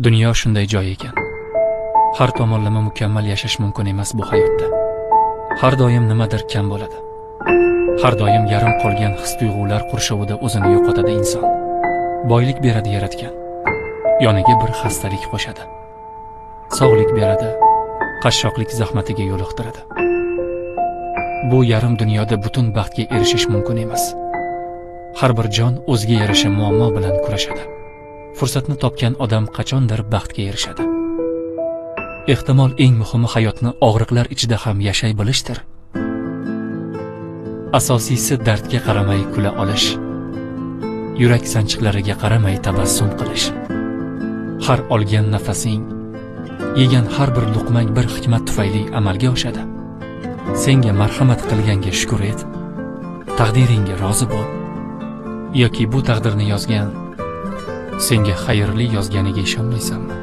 Dunyo shunday joy ekan. Har tomonlama mukammal yashash mumkin emas bu hayotda. Har doim nimadir kam bo'ladi. Har doim yarim qolgan his-tuyg'ular qurshovida o'zini yo'qotadi inson. Boylik beradi yaratgan. Yoniga bir xastalik qo'shadi. Sog'lik beradi, qashshoqlik zahmatiga yo'liqtiradi. Bu yarim dunyoda butun baxtga erishish mumkin emas. Har bir jon o'ziga yarasha muammo bilan kurashadi. Fursatni topgan odam qachondir baxtga erishadi. Ehtimol eng muhimi hayotni og'riqlar ichida ham yashay bilishdir. Asosiysi dardga qaramay kula olish. Yurak sanchiqlariga qaramay tabassum qilish. Har olgan nafasing, yegan har bir luqmang bir hikmat tufayli amalga oshadi. Senga marhamat qilganga shukr et. Taqdiringga rozi bo'l. Yoki bu taqdirni yozgan senga xayrli yozganiga ishonmaysanmi?